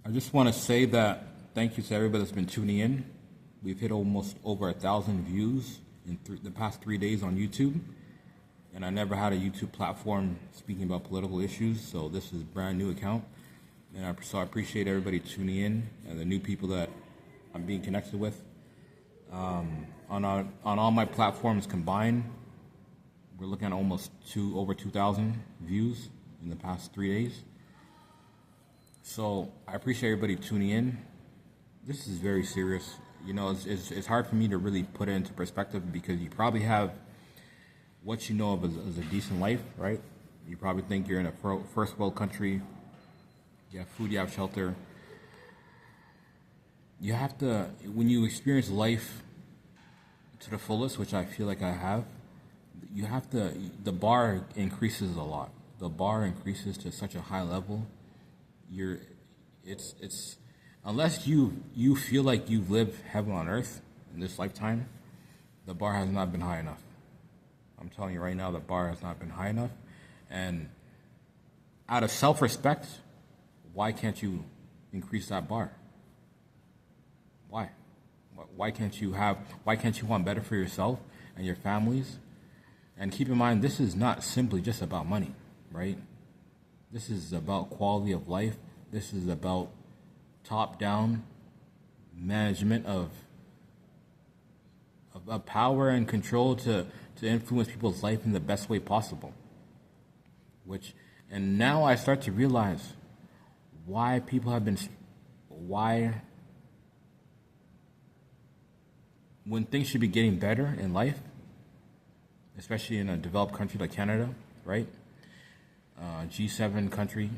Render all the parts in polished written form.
I just want to say that thank you to everybody that's been tuning in. We've hit almost over 1,000 views in the past 3 days on YouTube, and I never had a YouTube platform speaking about political issues, so this is a brand new account. And so I appreciate everybody tuning in and the new people that I'm being connected with. On all my platforms combined, we're looking at almost over 2,000 views in the past 3 days. So I appreciate everybody tuning in. This is very serious. You know, it's hard for me to really put it into perspective because you probably have what you know of as a decent life, right? You probably think you're in a first world country. You have food, you have shelter. You have to, when you experience life to the fullest, which I feel like I have, you have to, the bar increases a lot. The bar increases to such a high level. It's unless you feel like you've lived heaven on earth in this lifetime, the bar has not been high enough. I'm telling you right now, the bar has not been high enough. And out of self-respect, why can't you increase that bar? Why? Why can't you want better for yourself and your families? And keep in mind, this is not simply just about money, right? This is about quality of life. This is about top-down management of power and control to influence people's life in the best way possible. And now I start to realize why when things should be getting better in life, especially in a developed country like Canada, right? G7 country,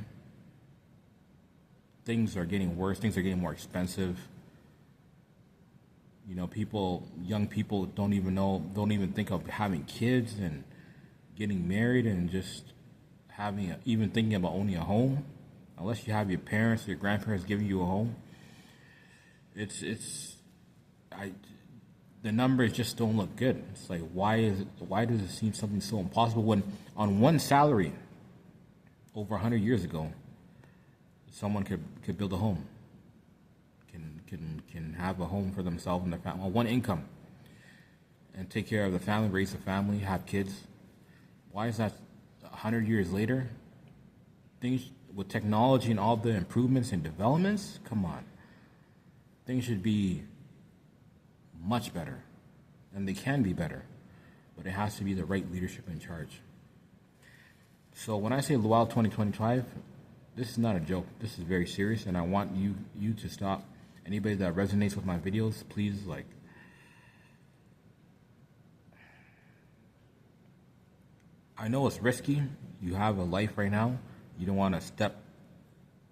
things are getting worse. Things are getting more expensive. You know, young people don't even think of having kids and getting married and just even thinking about owning a home, unless you have your parents or your grandparents giving you a home. The numbers just don't look good. It's like, why does it seem something so impossible when on one salary over 100 years ago, someone could build a home, can have a home for themselves and their family on one income, and take care of the family, raise a family, have kids. Why is that 100 years later? Things with technology and all the improvements and developments, come on. Things should be much better, and they can be better, but it has to be the right leadership in charge. So when I say Luau 2025, this is not a joke. This is very serious, and I want you to stop. Anybody that resonates with my videos, please, I know it's risky. You have a life right now. You don't want to step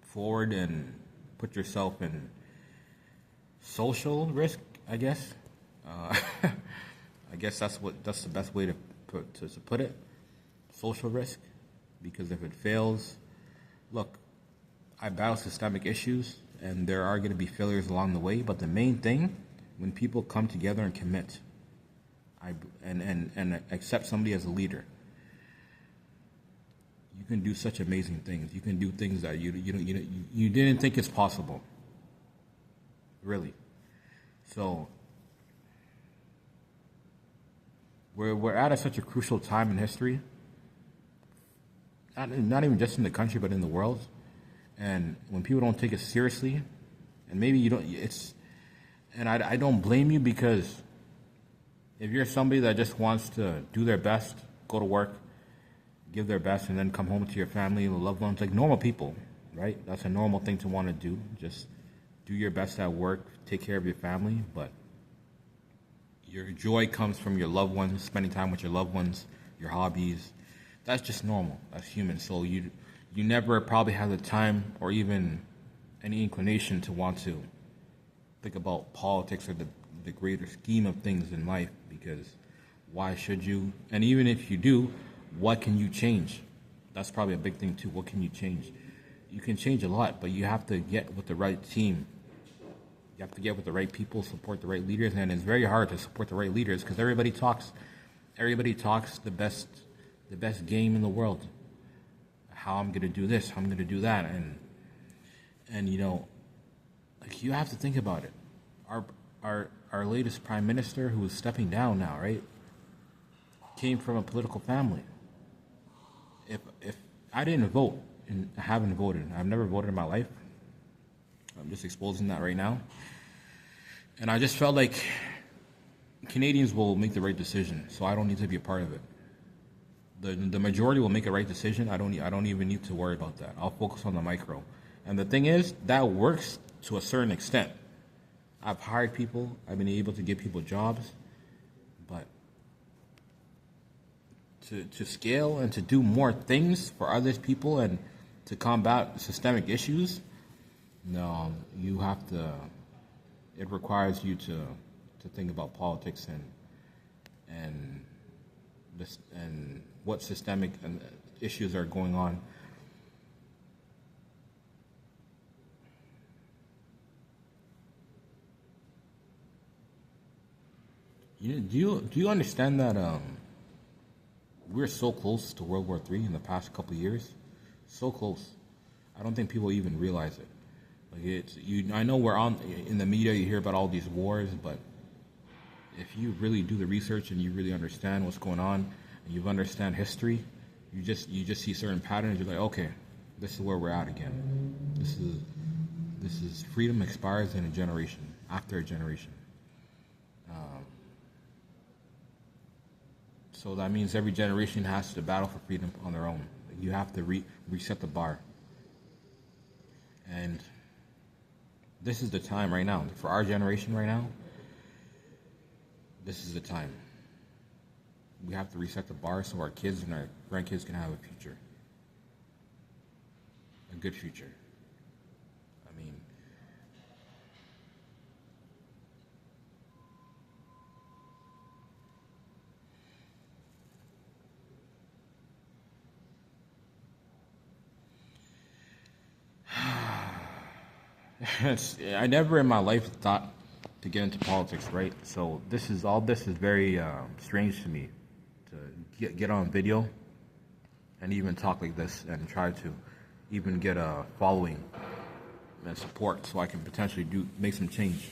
forward and put yourself in social risk, I guess. I guess that's the best way to put it. Social risk, because if it fails, look, I battle systemic issues, and there are going to be failures along the way. But the main thing, when people come together and commit, and accept somebody as a leader, you can do such amazing things. You can do things that you didn't think is possible. Really. So we're at such a crucial time in history. Not even just in the country, but in the world. And when people don't take it seriously, and maybe you don't, and I don't blame you, because if you're somebody that just wants to do their best, go to work, give their best, and then come home to your family and loved ones, like normal people, right? That's a normal thing to want to do. Just do your best at work, take care of your family, but your joy comes from your loved ones, spending time with your loved ones, your hobbies. That's just normal. That's human. So you never probably have the time or even any inclination to want to think about politics or the greater scheme of things in life, because why should you? And even if you do, what can you change? That's probably a big thing too. What can you change? You can change a lot, but you have to get with the right team. You have to get with the right people, support the right leaders, and it's very hard to support the right leaders because everybody talks the best game in the world. How I'm gonna do this, how I'm gonna do that, and Like, you have to think about it. Our latest prime minister, who is stepping down now, right, came from a political family. If I didn't vote, and I haven't voted, I've never voted in my life. I'm just exposing that right now. And I just felt like Canadians will make the right decision, so I don't need to be a part of it. The majority will make a right decision. I don't even need to worry about that. I'll focus on the micro. And the thing is, that works to a certain extent. I've hired people. I've been able to give people jobs, but to scale and to do more things for other people and to combat systemic issues, no, you have to. It requires you to think about politics and this and what systemic issues are going on. Do you understand that we're so close to World War III in the past couple of years? So close. I don't think people even realize it. Like, it's you. I know we're on in the media. You hear about all these wars, but if you really do the research and you really understand what's going on, and you understand history, you just see certain patterns. You're like, okay, this is where we're at again. This is freedom expires in a generation, after a generation. So that means every generation has to battle for freedom on their own. You have to reset the bar. And this is the time right now. For our generation right now, this is the time. We have to reset the bar so our kids and our grandkids can have a future. A good future. I mean, I never in my life thought to get into politics, right? So this is very strange to me, to get on video and even talk like this and try to even get a following and support so I can potentially make some change.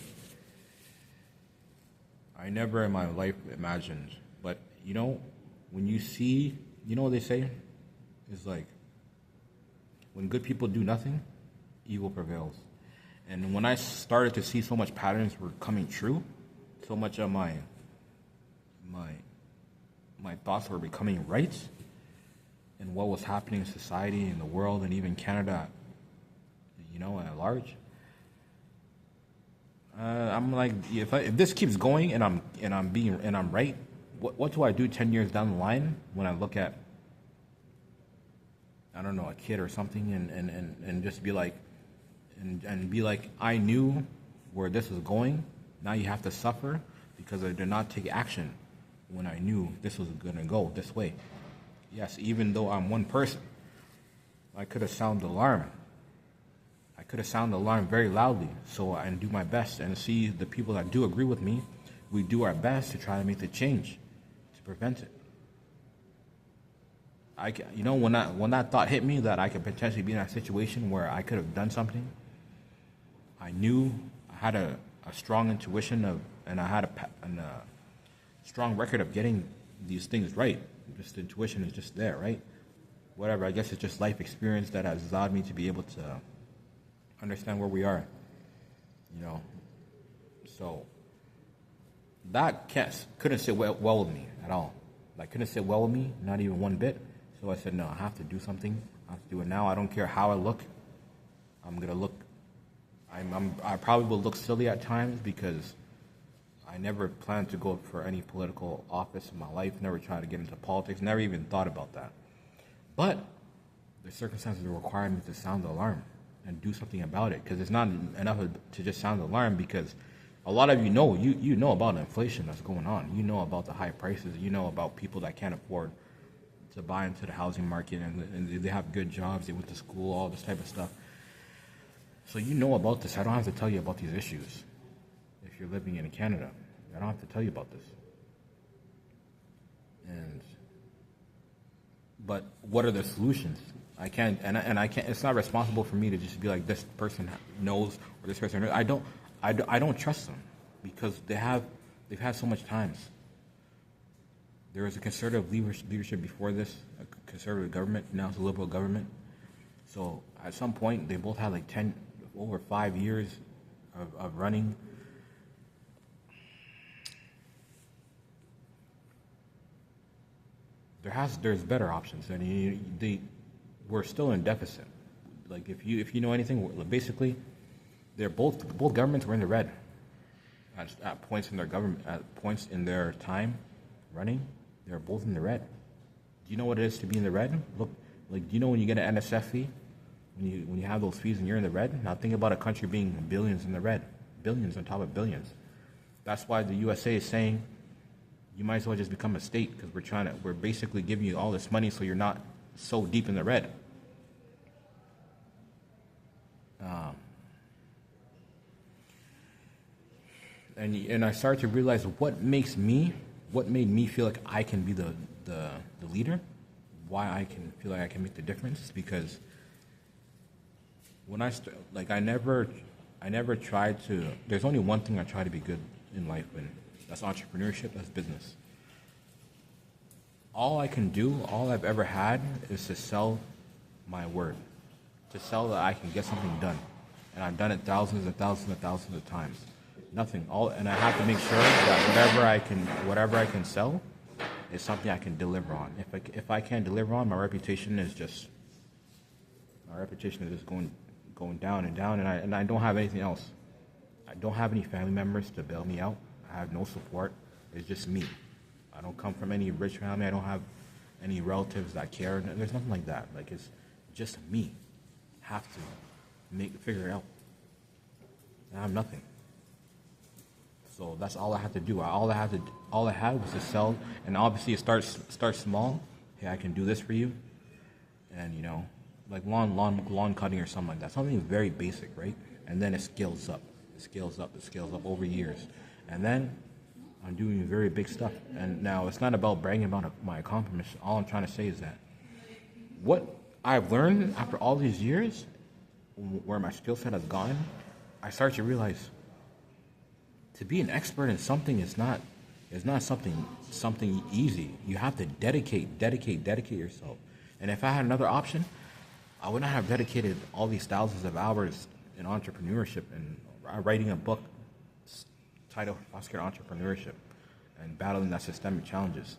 I never in my life imagined, but when you see, what they say? It's like, when good people do nothing, evil prevails. And when I started to see so much patterns were coming true, so much of my thoughts were becoming right, and what was happening in society, in the world, and even Canada, at large. I'm like, if this keeps going and I'm right, what do I do 10 years down the line when I look at, I don't know, a kid or something, and just be like, and be like, I knew where this was going. Now you have to suffer because I did not take action when I knew this was going to go this way. Yes, even though I'm one person, I could have sounded the alarm. I could have sounded the alarm very loudly, and do my best and see the people that do agree with me. We do our best to try to make the change to prevent it. When that thought hit me that I could potentially be in a situation where I could have done something, I knew I had a strong intuition and I had a strong record of getting these things right. Just the intuition is just there, right? Whatever, I guess it's just life experience that has allowed me to be able to understand where we are, So that couldn't sit well with me at all. Like, couldn't sit well with me, not even one bit. So I said, no, I have to do something. I have to do it now. I don't care how I look. I'm gonna look. I probably will look silly at times because I never planned to go for any political office in my life. Never tried to get into politics. Never even thought about that. But the circumstances require me to sound the alarm and do something about it, because it's not enough to just sound the alarm, because a lot of you know about the inflation that's going on. You know about the high prices. You know about people that can't afford to buy into the housing market, and they have good jobs, they went to school, all this type of stuff. So you know about this. I don't have to tell you about these issues. If you're living in Canada, I don't have to tell you about this. But what are the solutions? I can't, and I can't. It's not responsible for me to just be like this person knows or this person. I don't trust them because they've had so much times. There was a conservative leadership before this, a conservative government. Now it's a liberal government. So at some point, they both had like over 5 years of running. There's better options, and we're still in deficit. Like if you know anything, basically, they're both governments were in the red at points in their government at points in their time running. They're both in the red. Do you know what it is to be in the red? Look, like do you know when you get an NSF fee, when you have those fees and you're in the red? Now think about a country being billions in the red, billions on top of billions. That's why the USA is saying you might as well just become a state because we're basically giving you all this money so you're not so deep in the red. And I started to realize what made me feel like I can be the leader, why I can feel like I can make the difference is because when I never tried to. There's only one thing I try to be good in life, and that's entrepreneurship. That's business. All I've ever had is to sell my word, to sell that I can get something done, and I've done it thousands and thousands and thousands of times. Nothing. And I have to make sure that whatever I can sell, is something I can deliver on. If I can't deliver on, my reputation is just going down and down, and I don't have anything else. I don't have any family members to bail me out. I have no support. It's just me. I don't come from any rich family. I don't have any relatives that care. There's nothing like that. Like it's just me. Have to figure it out. I have nothing. So that's all I had to do. All I had was to sell, and obviously it starts small. Hey, I can do this for you, and like lawn cutting or something like that. Something very basic, right? And then it scales up. It scales up over years, and then I'm doing very big stuff. And now it's not about bragging about my accomplishments. All I'm trying to say is that what I've learned after all these years, where my skill set has gone, I start to realize. To be an expert in something is not something easy. You have to dedicate yourself. And if I had another option, I would not have dedicated all these thousands of hours in entrepreneurship and writing a book titled Oscar Entrepreneurship and battling that systemic challenges.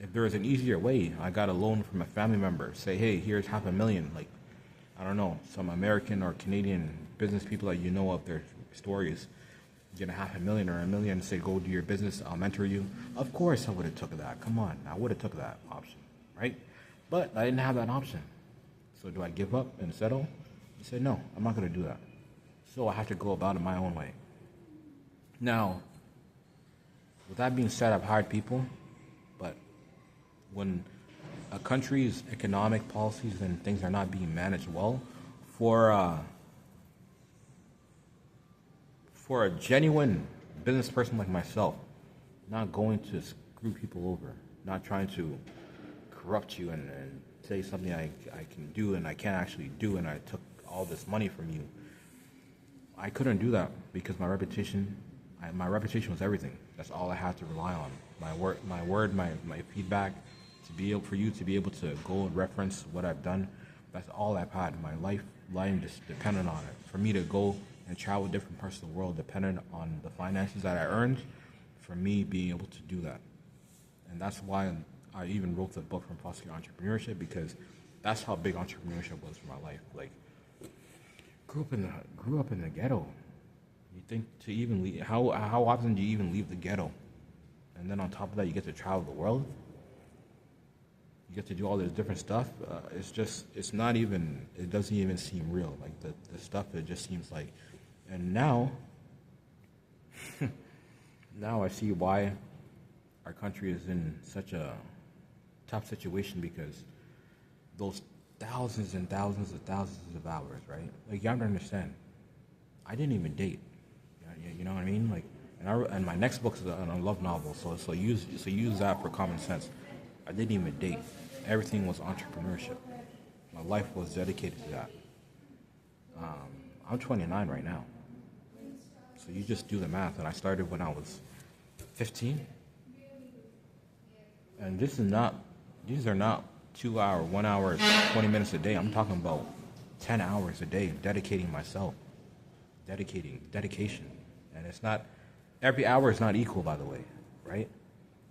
If there was an easier way, I got a loan from a family member. Say, hey, here's $500,000. Like, I don't know, some American or Canadian business people that you know of their stories, get $500,000 or $1 million and say, go do your business, I'll mentor you. Of course I would have took that. Come on, I would have took that option, right? But I didn't have that option. So do I give up and settle? I said, no, I'm not going to do that. So I have to go about it my own way. Now, with that being said, I've hired people, but when a country's economic policies and things are not being managed well, for a genuine business person like myself, not going to screw people over, not trying to corrupt you and say something I can do and I can't actually do, and I took all this money from you. I couldn't do that because my reputation was everything. That's all I had to rely on. My word, my feedback. For you to be able to go and reference what I've done, that's all I've had. My lifeline just depended on it. For me to go and travel different parts of the world depended on the finances that I earned, for me being able to do that. And that's why I even wrote the book From Foster Entrepreneurship, because that's how big entrepreneurship was for my life. Like, grew up in the ghetto. You think to even leave, how often do you even leave the ghetto? And then on top of that, you get to travel the world. You get to do all this different stuff. It doesn't even seem real. Like the stuff, it just seems like. And now I see why our country is in such a tough situation, because those thousands and thousands of hours, right? Like, you have to understand, I didn't even date. You know what I mean? Like, and my next book is a love novel, so use that for common sense. I didn't even date. Everything was entrepreneurship. My life was dedicated to that. I'm 29 right now. So you just do the math. And I started when I was 15. And these are not 2 hour, 1 hour, 20 minutes a day. I'm talking about 10 hours a day dedicating myself. Dedication. And it's not, every hour is not equal, by the way, right?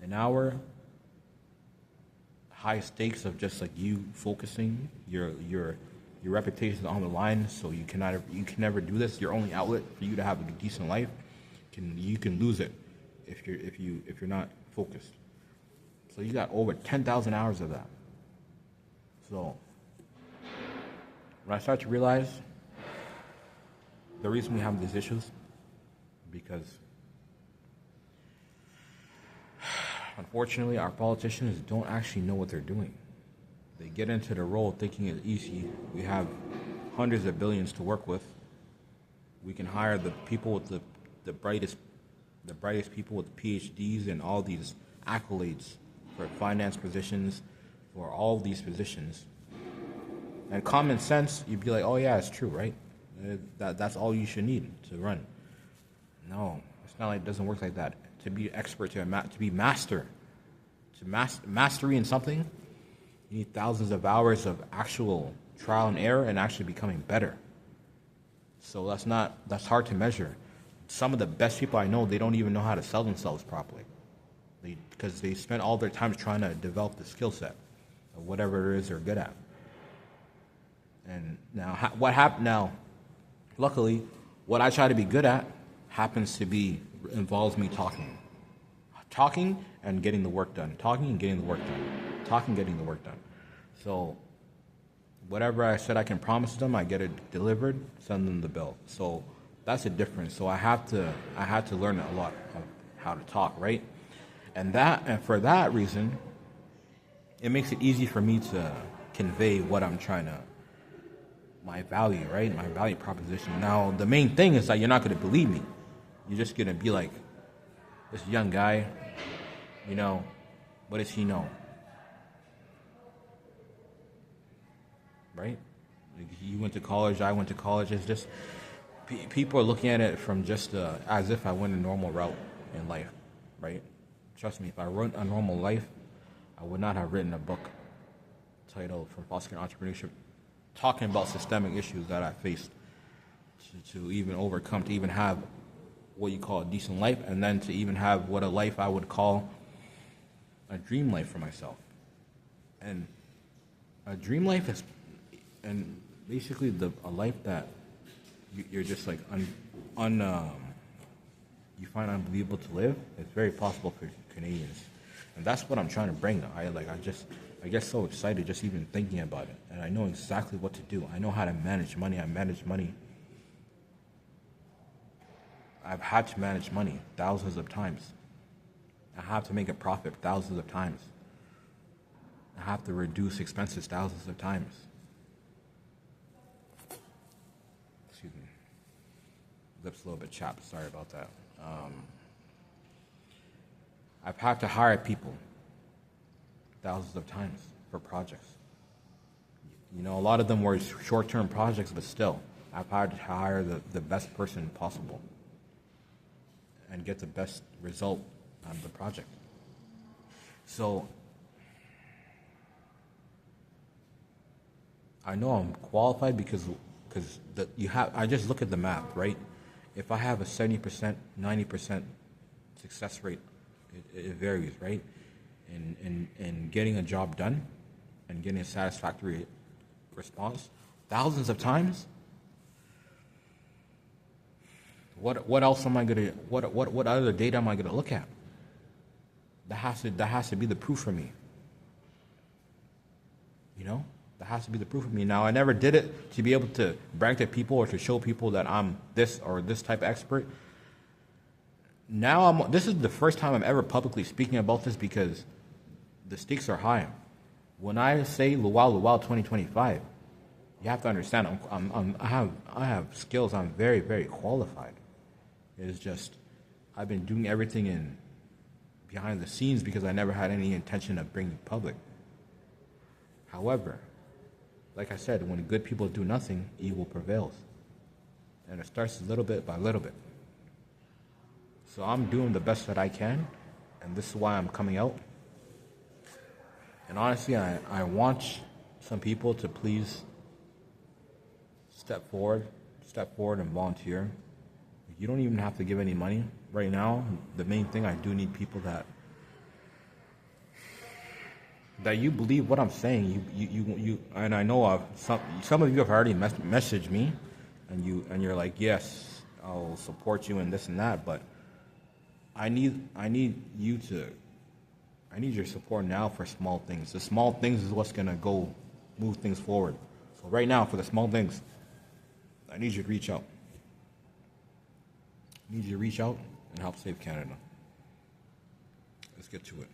An hour, high stakes of just like you focusing, your reputation on the line, so you can never do this. Your only outlet for you to have a decent life, you can lose it if you're not focused. So you got over 10,000 hours of that. So when I start to realize the reason we have these issues, because unfortunately our politicians don't actually know what they're doing. They get into the role thinking it's easy. We have hundreds of billions to work with. We can hire the people with the brightest people with PhDs and all these accolades for finance positions, for all these positions. And common sense, you'd be like, oh yeah, it's true, right? That's all you should need to run. No, it's not like it doesn't work like that. To be expert, to be mastery in something, you need thousands of hours of actual trial and error and actually becoming better. So that's hard to measure. Some of the best people I know, they don't even know how to sell themselves properly. Because they spend all their time trying to develop the skill set of whatever it is they're good at. And now, what happened now, luckily, what I try to be good at involves me talking and getting the work done. Getting the work done. So whatever I said I can promise them, I get it delivered, send them the bill. So that's a difference. So I had to learn a lot of how to talk, right? And for that reason, it makes it easy for me to convey what I'm trying to, my value, right? My value proposition. Now, the main thing is that you're not going to believe me. You're just going to be like, this young guy, what does he know? Right? Like, you went to college, I went to college. It's just, people are looking at it from just as if I went a normal route in life, right? Trust me, if I wrote a normal life, I would not have written a book titled From Fostering Entrepreneurship, talking about systemic issues that I faced to even overcome, to even have what you call a decent life, and then to even have what a life I would call a dream life for myself. And a dream life is, and basically a life that you're just like you find unbelievable to live. It's very possible for Canadians, and that's what I'm trying to bring. I get so excited just even thinking about it, and I know exactly what to do. I know how to manage money. I manage money. I've had to manage money thousands of times. I have to make a profit thousands of times. I have to reduce expenses thousands of times. Excuse me. Lips a little bit chapped. Sorry about that. I've had to hire people thousands of times for projects. A lot of them were short-term projects, but still, I've had to hire the best person possible and get the best result out of the project. So I know I'm qualified because I just look at the math, right? If I have a 70%, 90% success rate, it varies, right? In getting a job done and getting a satisfactory response, thousands of times. What else am I gonna? What other data am I gonna look at? That has to be the proof for me. That has to be the proof for me. Now, I never did it to be able to brag to people or to show people that I'm this or this type of expert. Now this is the first time I'm ever publicly speaking about this because the stakes are high. When I say Luau 2025, you have to understand I have skills. I'm very, very qualified. It's just I've been doing everything in behind the scenes because I never had any intention of bringing it public. However, like I said, when good people do nothing, evil prevails. And it starts little bit by little bit. So I'm doing the best that I can, and this is why I'm coming out. And honestly, I want some people to please step forward and volunteer. You don't even have to give any money. Right now, the main thing, I do need people that you believe what I'm saying. You and I know some of you have already messaged me, and you're like, yes, I'll support you and this and that, but I need your support now for small things. The small things is what's gonna move things forward. So right now, for the small things, I need you to reach out. I need you to reach out and help save Canada. Let's get to it.